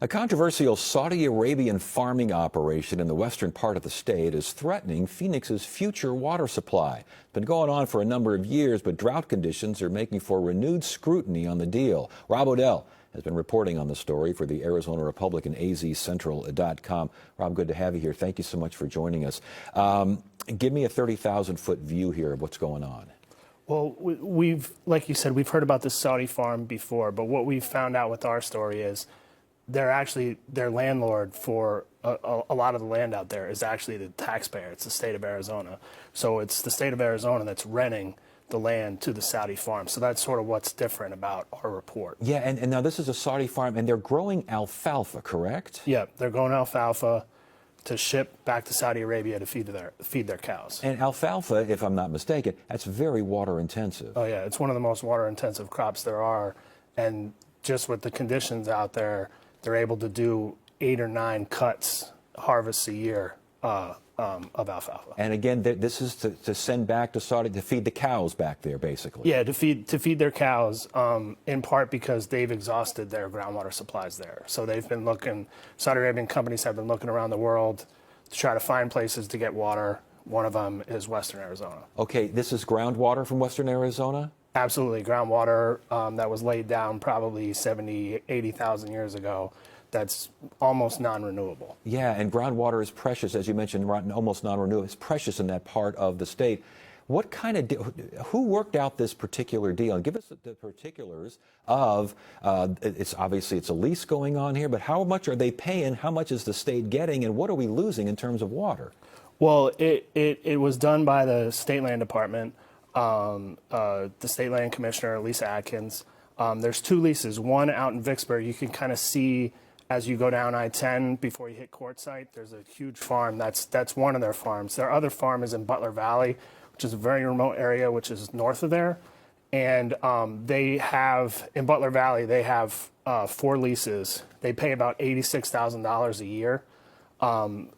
A controversial Saudi Arabian farming operation in the western part of the state is threatening Phoenix's future water supply. It's been going on for a number of years, but drought conditions are making for renewed scrutiny on the deal. Rob Odell has been reporting on the story for the Arizona Republican, azcentral.com. Rob, good to have you here. Thank you so much for joining us. Give me a 30,000-foot view here of what's going on. Well, like you said, we've heard about this Saudi farm before, but what we've found out with our story is their landlord for a lot of the land out there is actually the taxpayer. It's the state of Arizona. So it's the state of Arizona that's renting the land to the Saudi farm. So that's sort of what's different about our report. Yeah, and now this is a Saudi farm, and they're growing alfalfa, correct? Yeah, they're growing alfalfa to ship back to Saudi Arabia to feed their cows. And alfalfa, if I'm not mistaken, that's very water intensive. Oh yeah, it's one of the most water intensive crops there are, and just with the conditions out there, they're able to do 8 or 9 harvests a year of alfalfa. And again, this is to send back to Saudi to feed the cows back there, basically. Yeah, to feed their cows, in part because they've exhausted their groundwater supplies there. So they've been looking. Saudi Arabian companies have been looking around the world to try to find places to get water. One of them is Western Arizona. Okay, this is groundwater from Western Arizona? Absolutely, groundwater that was laid down probably 70, 80,000 years ago. That's almost non-renewable. Yeah, and groundwater is precious, as you mentioned, almost non-renewable. It's precious in that part of the state. What kind of who worked out this particular deal? And give us the particulars of it's obviously it's a lease going on here, but how much are they paying? How much is the state getting, and what are we losing in terms of water? Well, it was done by the State Land Department. The State Land Commissioner, Lisa Atkins. There's 2 leases, one out in Vicksburg. You can kind of see as you go down I-10 before you hit Quartzsite, there's a huge farm. That's one of their farms. Their other farm is in Butler Valley, which is a very remote area, which is north of there. And they have, in Butler Valley, they have 4 leases. They pay about $86,000 a year.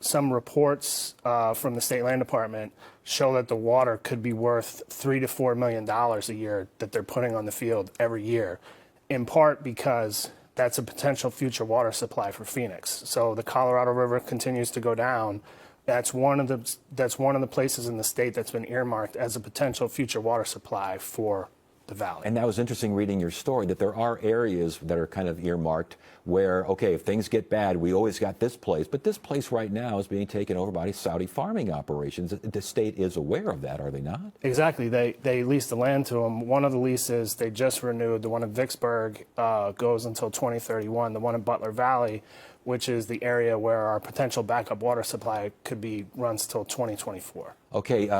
Some reports from the State Land Department show that the water could be worth $3 to $4 million a year that they're putting on the field every year, in part because that's a potential future water supply for Phoenix. So the Colorado River continues to go down. That's one of the places in the state that's been earmarked as a potential future water supply for the valley. And that was interesting reading your story, that there are areas that are kind of earmarked where, okay, if things get bad, we always got this place. But this place right now is being taken over by Saudi farming operations. The state is aware of that, are they not? Exactly. They leased the land to them. One of the leases they just renewed, the one in Vicksburg, goes until 2031. The one in Butler Valley, which is the area where our potential backup water supply could be, runs till 2024. Okay,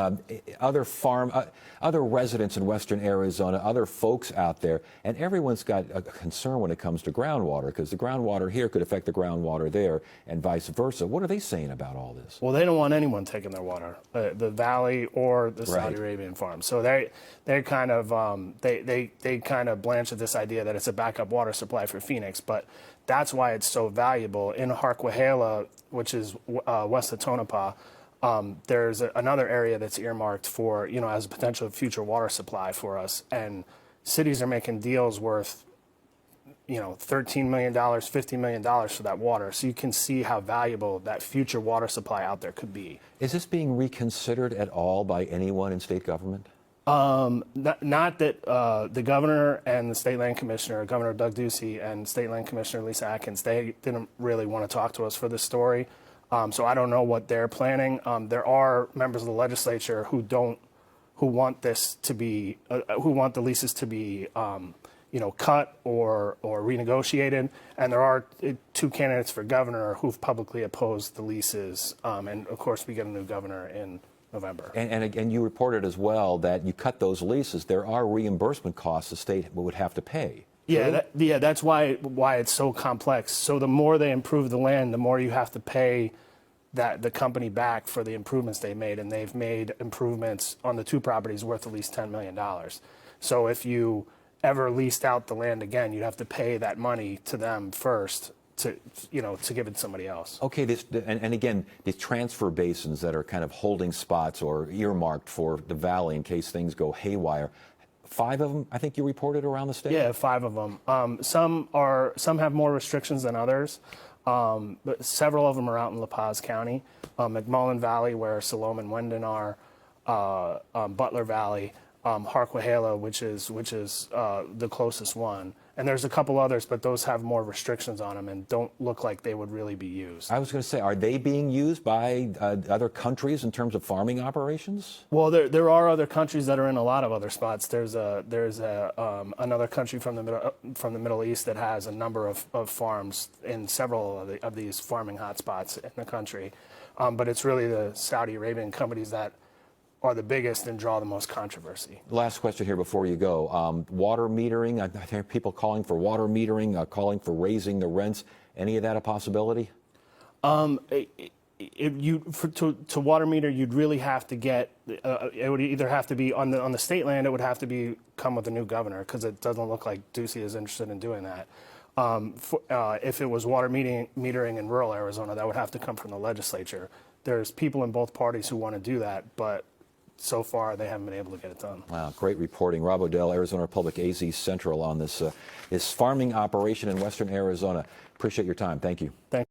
other residents in western Arizona, other folks out there, and everyone's got a concern when it comes to groundwater, because the groundwater here could affect the groundwater there, and vice versa. What are they saying about all this? Well, they don't want anyone taking their water, the valley or the Saudi Arabian farm. So they kind of blanch at this idea that it's a backup water supply for Phoenix, but that's why it's so valuable. In Harquahala, which is west of Tonopah, there's another area that's earmarked for, as a potential future water supply for us. And cities are making deals worth, $13 million, $50 million for that water. So you can see how valuable that future water supply out there could be. Is this being reconsidered at all by anyone in state government? Not that the governor and the State Land Commissioner, Governor Doug Ducey, and State Land Commissioner Lisa Atkins, they didn't really want to talk to us for this story. So I don't know what they're planning. There are members of the legislature who want this to be, who want the leases to be, cut or renegotiated. And there are 2 candidates for governor who've publicly opposed the leases. And of course, we get a new governor in November. And again, you reported as well that you cut those leases. There are reimbursement costs the state would have to pay. Yeah, that's why it's so complex. So the more they improve the land, the more you have to pay the company back for the improvements they made, and they've made improvements on the 2 properties worth at least $10 million. So if you ever leased out the land again, you'd have to pay that money to them first to give it to somebody else. Okay, and again, the transfer basins that are kind of holding spots or earmarked for the valley in case things go haywire. 5 of them, I think you reported around the state? Yeah, 5 of them. Some have more restrictions than others, but several of them are out in La Paz County, McMullen Valley, where Salome and Wendon are, Butler Valley, Harquahala, which is the closest one. And there's a couple others, but those have more restrictions on them and don't look like they would really be used. I was going to say, are they being used by other countries in terms of farming operations? Well, there are other countries that are in a lot of other spots. There's another country from the Middle East that has a number of farms in several of these farming hotspots in the country. But it's really the Saudi Arabian companies that are the biggest and draw the most controversy. Last question here before you go. Water metering, I hear people calling for water metering, calling for raising the rents. Any of that a possibility? To water meter, you'd really have to get, it would either have to be on the state land, it would have to come with a new governor, because it doesn't look like Ducey is interested in doing that. If it was water metering in rural Arizona, that would have to come from the legislature. There's people in both parties who want to do that, but so far they haven't been able to get it done. Wow, great reporting. Rob O'Dell, Arizona Republic AZ Central on this farming operation in western Arizona. Appreciate your time. Thank you. Thank you.